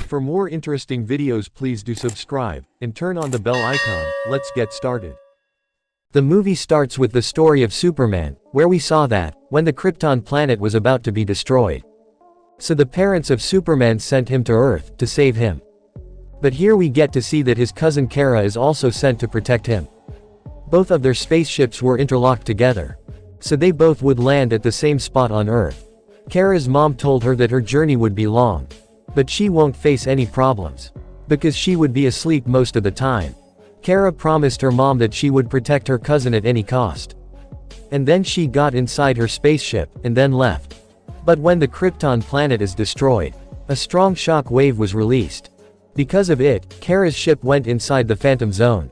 For more interesting videos, please do subscribe and turn on the bell icon. Let's get started. The movie starts with the story of Superman, where we saw that, when the Krypton planet was about to be destroyed. So the parents of Superman sent him to Earth to save him. But here we get to see that his cousin Kara is also sent to protect him. Both of their spaceships were interlocked together, so they both would land at the same spot on Earth. Kara's mom told her that her journey would be long, but she won't face any problems, because she would be asleep most of the time. Kara promised her mom that she would protect her cousin at any cost. And then she got inside her spaceship, and then left. But when the Krypton planet is destroyed, a strong shock wave was released. Because of it, Kara's ship went inside the Phantom Zone.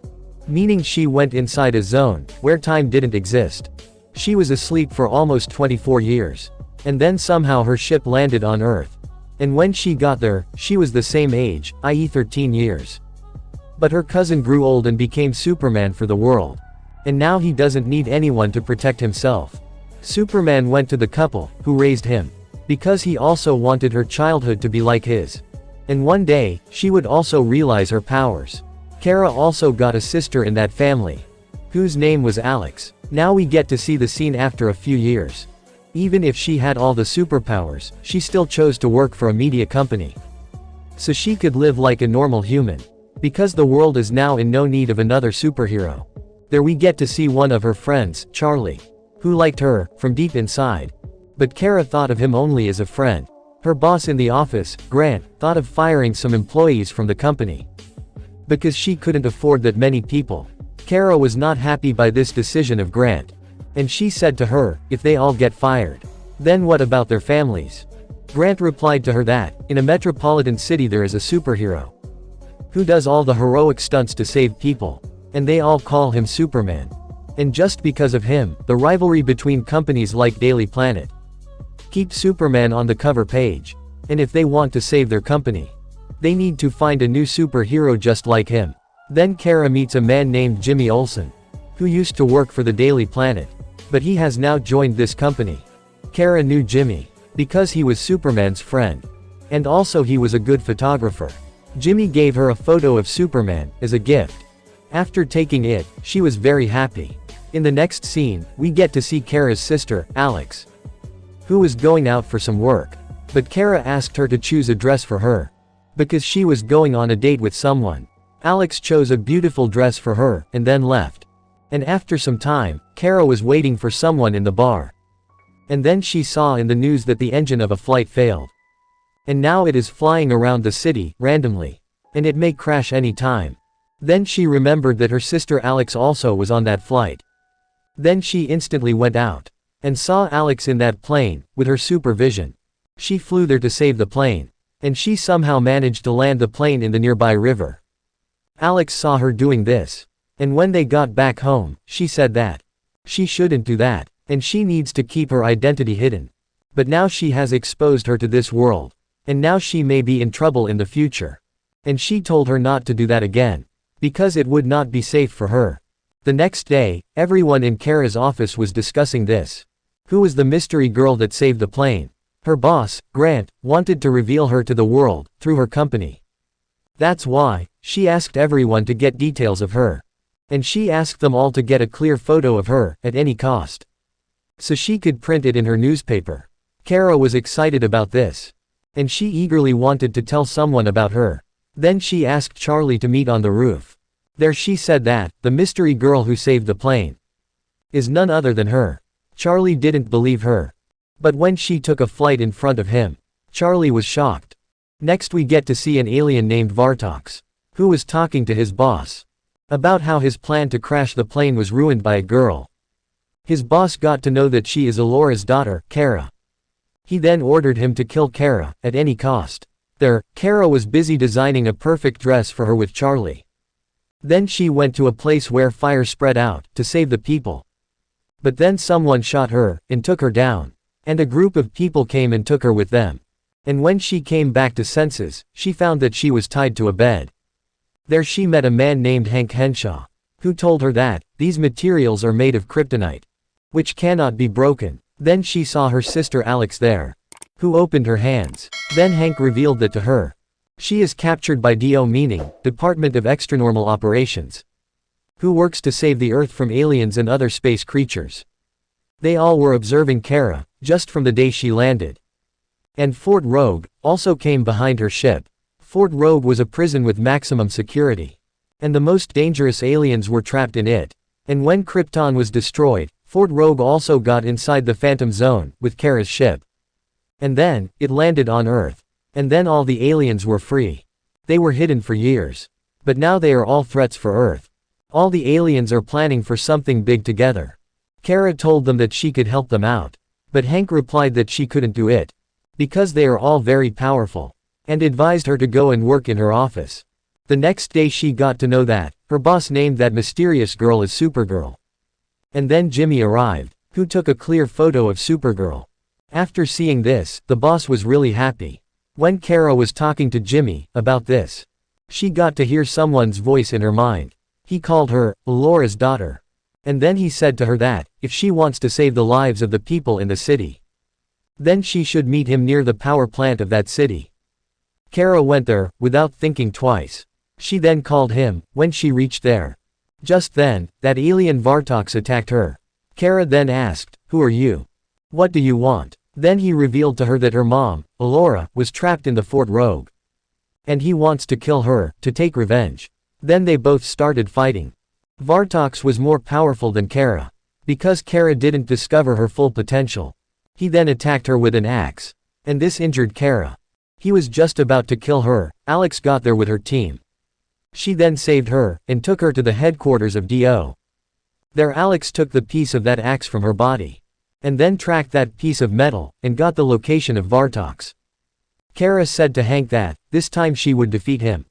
Meaning she went inside a zone, where time didn't exist. She was asleep for almost 24 years. And then somehow her ship landed on Earth. And when she got there, she was the same age, i.e. 13 years. But her cousin grew old and became Superman for the world. And now he doesn't need anyone to protect himself. Superman went to the couple, who raised him. Because he also wanted her childhood to be like his. And one day, she would also realize her powers. Kara also got a sister in that family, whose name was Alex. Now we get to see the scene after a few years. Even if she had all the superpowers, she still chose to work for a media company, so she could live like a normal human. Because the world is now in no need of another superhero. There we get to see one of her friends, Charlie, who liked her, from deep inside. But Kara thought of him only as a friend. Her boss in the office, Grant, thought of firing some employees from the company. Because she couldn't afford that many people. Kara was not happy by this decision of Grant. And she said to her, if they all get fired, then what about their families? Grant replied to her that, in a metropolitan city there is a superhero, who does all the heroic stunts to save people. And they all call him Superman. And just because of him, the rivalry between companies like Daily Planet keep Superman on the cover page. And if they want to save their company, they need to find a new superhero just like him. Then Kara meets a man named Jimmy Olsen, who used to work for the Daily Planet. But he has now joined this company. Kara knew Jimmy because he was Superman's friend. And also he was a good photographer. Jimmy gave her a photo of Superman as a gift. After taking it, she was very happy. In the next scene, we get to see Kara's sister, Alex, who was going out for some work. But Kara asked her to choose a dress for her, because she was going on a date with someone. Alex chose a beautiful dress for her, and then left. And after some time, Kara was waiting for someone in the bar. And then she saw in the news that the engine of a flight failed. And now it is flying around the city, randomly. And it may crash any time. Then she remembered that her sister Alex also was on that flight. Then she instantly went out. And saw Alex in that plane, with her supervision. She flew there to save the plane. And she somehow managed to land the plane in the nearby river. Alex saw her doing this. And when they got back home, she said that she shouldn't do that. And she needs to keep her identity hidden. But now she has exposed her to this world. And now she may be in trouble in the future. And she told her not to do that again. Because it would not be safe for her. The next day, everyone in Kara's office was discussing this. Who was the mystery girl that saved the plane? Her boss, Grant, wanted to reveal her to the world, through her company. That's why, she asked everyone to get details of her. And she asked them all to get a clear photo of her, at any cost. So she could print it in her newspaper. Kara was excited about this. And she eagerly wanted to tell someone about her. Then she asked Charlie to meet on the roof. There she said that, the mystery girl who saved the plane is none other than her. Charlie didn't believe her. But when she took a flight in front of him, Charlie was shocked. Next we get to see an alien named Vartox, who was talking to his boss about how his plan to crash the plane was ruined by a girl. His boss got to know that she is Alora's daughter, Kara. He then ordered him to kill Kara, at any cost. There, Kara was busy designing a perfect dress for her with Charlie. Then she went to a place where fire spread out, to save the people. But then someone shot her, and took her down. And a group of people came and took her with them. And when she came back to senses, she found that she was tied to a bed. There she met a man named Hank Henshaw, who told her that, these materials are made of kryptonite, which cannot be broken. Then she saw her sister Alex there, who opened her hands. Then Hank revealed that to her. She is captured by DO, meaning Department of Extranormal Operations, who works to save the Earth from aliens and other space creatures. They all were observing Kara, just from the day she landed. And Fort Rogue also came behind her ship. Fort Rogue was a prison with maximum security. And the most dangerous aliens were trapped in it. And when Krypton was destroyed, Fort Rogue also got inside the Phantom Zone, with Kara's ship. And then, it landed on Earth. And then all the aliens were free. They were hidden for years. But now they are all threats for Earth. All the aliens are planning for something big together. Kara told them that she could help them out. But Hank replied that she couldn't do it. Because they are all very powerful. And advised her to go and work in her office. The next day she got to know that her boss named that mysterious girl as Supergirl. And then Jimmy arrived, who took a clear photo of Supergirl. After seeing this, the boss was really happy. When Kara was talking to Jimmy about this, she got to hear someone's voice in her mind. He called her Laura's daughter. And then he said to her that, if she wants to save the lives of the people in the city, then she should meet him near the power plant of that city. Kara went there, without thinking twice. She then called him, when she reached there. Just then, that alien Vartox attacked her. Kara then asked, "Who are you? What do you want?" Then he revealed to her that her mom, Laura, was trapped in the Fort Rogue. And he wants to kill her, to take revenge. Then they both started fighting. Vartox was more powerful than Kara. Because Kara didn't discover her full potential. He then attacked her with an axe. And this injured Kara. He was just about to kill her. Alex got there with her team. She then saved her, and took her to the headquarters of DO. There Alex took the piece of that axe from her body. And then tracked that piece of metal, and got the location of Vartox. Kara said to Hank that, this time she would defeat him.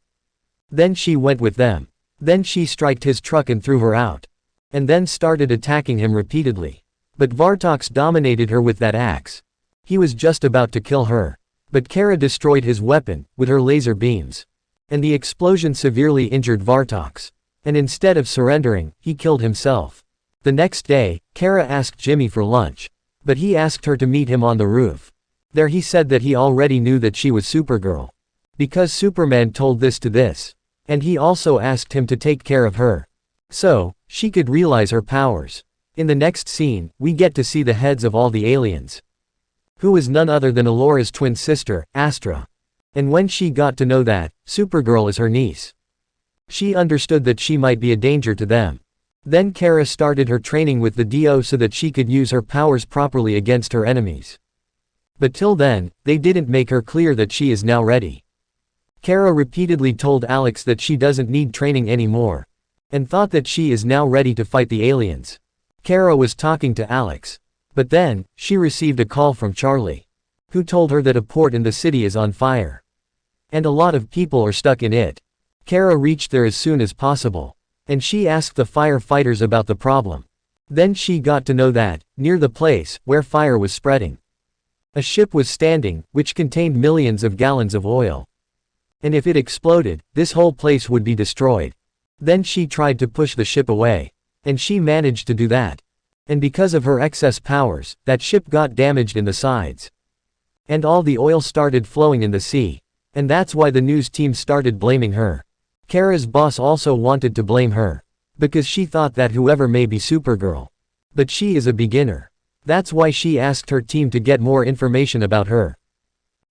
Then she went with them. Then she striked his truck and threw her out. And then started attacking him repeatedly. But Vartox dominated her with that axe. He was just about to kill her. But Kara destroyed his weapon, with her laser beams. And the explosion severely injured Vartox. And instead of surrendering, he killed himself. The next day, Kara asked Jimmy for lunch. But he asked her to meet him on the roof. There he said that he already knew that she was Supergirl. Because Superman told this to this. And he also asked him to take care of her. So, she could realize her powers. In the next scene, we get to see the heads of all the aliens. Who is none other than Alora's twin sister, Astra. And when she got to know that, Supergirl is her niece, she understood that she might be a danger to them. Then Kara started her training with the DO so that she could use her powers properly against her enemies. But till then, they didn't make her clear that she is now ready. Kara repeatedly told Alex that she doesn't need training anymore. And thought that she is now ready to fight the aliens. Kara was talking to Alex. But then, she received a call from Charlie, who told her that a port in the city is on fire. And a lot of people are stuck in it. Kara reached there as soon as possible. And she asked the firefighters about the problem. Then she got to know that, near the place, where fire was spreading, a ship was standing, which contained millions of gallons of oil. And if it exploded, this whole place would be destroyed. Then she tried to push the ship away. And she managed to do that. And because of her excess powers, that ship got damaged in the sides. And all the oil started flowing in the sea. And that's why the news team started blaming her. Kara's boss also wanted to blame her. Because she thought that whoever may be Supergirl. But she is a beginner. That's why she asked her team to get more information about her.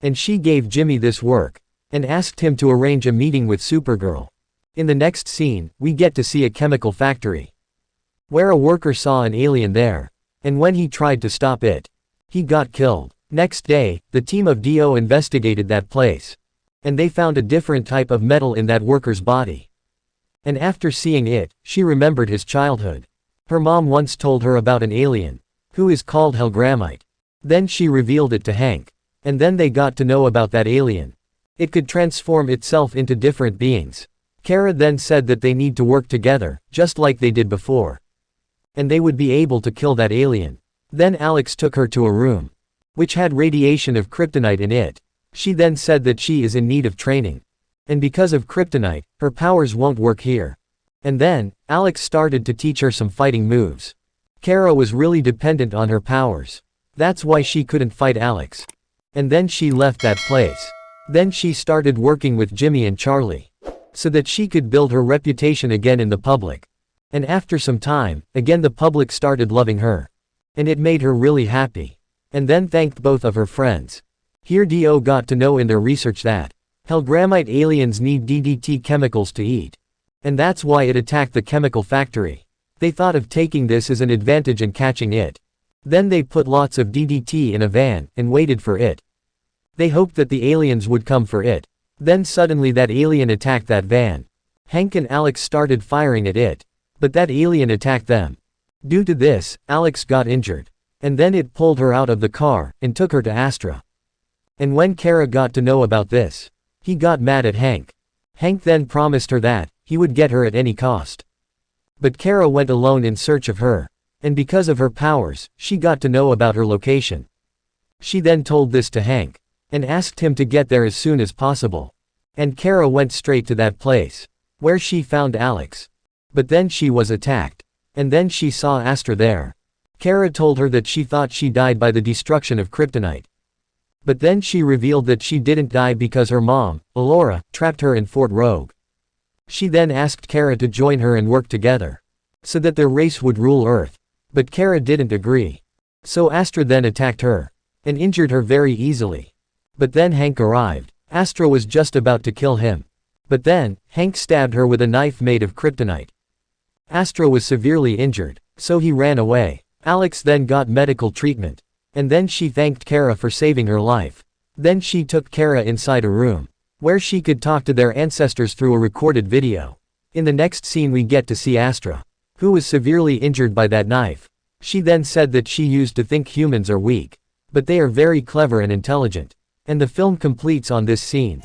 And she gave Jimmy this work. And asked him to arrange a meeting with Supergirl. In the next scene, we get to see a chemical factory, where a worker saw an alien there. And when he tried to stop it, he got killed. Next day, the team of DO investigated that place. And they found a different type of metal in that worker's body. And after seeing it, she remembered his childhood. Her mom once told her about an alien, who is called Hellgrammite. Then she revealed it to Hank. And then they got to know about that alien. It could transform itself into different beings. Kara then said that they need to work together, just like they did before. And they would be able to kill that alien. Then Alex took her to a room, which had radiation of kryptonite in it. She then said that she is in need of training. And because of kryptonite, her powers won't work here. And then, Alex started to teach her some fighting moves. Kara was really dependent on her powers. That's why she couldn't fight Alex. And then she left that place. Then she started working with Jimmy and Charlie, so that she could build her reputation again in the public. And after some time, again the public started loving her. And it made her really happy. And then thanked both of her friends. Here Do got to know in their research that Hellgrammite aliens need DDT chemicals to eat. And that's why it attacked the chemical factory. They thought of taking this as an advantage and catching it. Then they put lots of DDT in a van, and waited for it. They hoped that the aliens would come for it. Then suddenly that alien attacked that van. Hank and Alex started firing at it. But that alien attacked them. Due to this, Alex got injured. And then it pulled her out of the car, and took her to Astra. And when Kara got to know about this, he got mad at Hank. Hank then promised her that he would get her at any cost. But Kara went alone in search of her. And because of her powers, she got to know about her location. She then told this to Hank, and asked him to get there as soon as possible. And Kara went straight to that place, where she found Alex. But then she was attacked. And then she saw Astra there. Kara told her that she thought she died by the destruction of kryptonite. But then she revealed that she didn't die because her mom, Alora, trapped her in Fort Rogue. She then asked Kara to join her and work together, so that their race would rule Earth. But Kara didn't agree. So Astra then attacked her, and injured her very easily. But then Hank arrived. Astra was just about to kill him. But then, Hank stabbed her with a knife made of kryptonite. Astra was severely injured, so he ran away. Alex then got medical treatment. And then she thanked Kara for saving her life. Then she took Kara inside a room, where she could talk to their ancestors through a recorded video. In the next scene we get to see Astra, who was severely injured by that knife. She then said that she used to think humans are weak. But they are very clever and intelligent. And the film completes on this scene.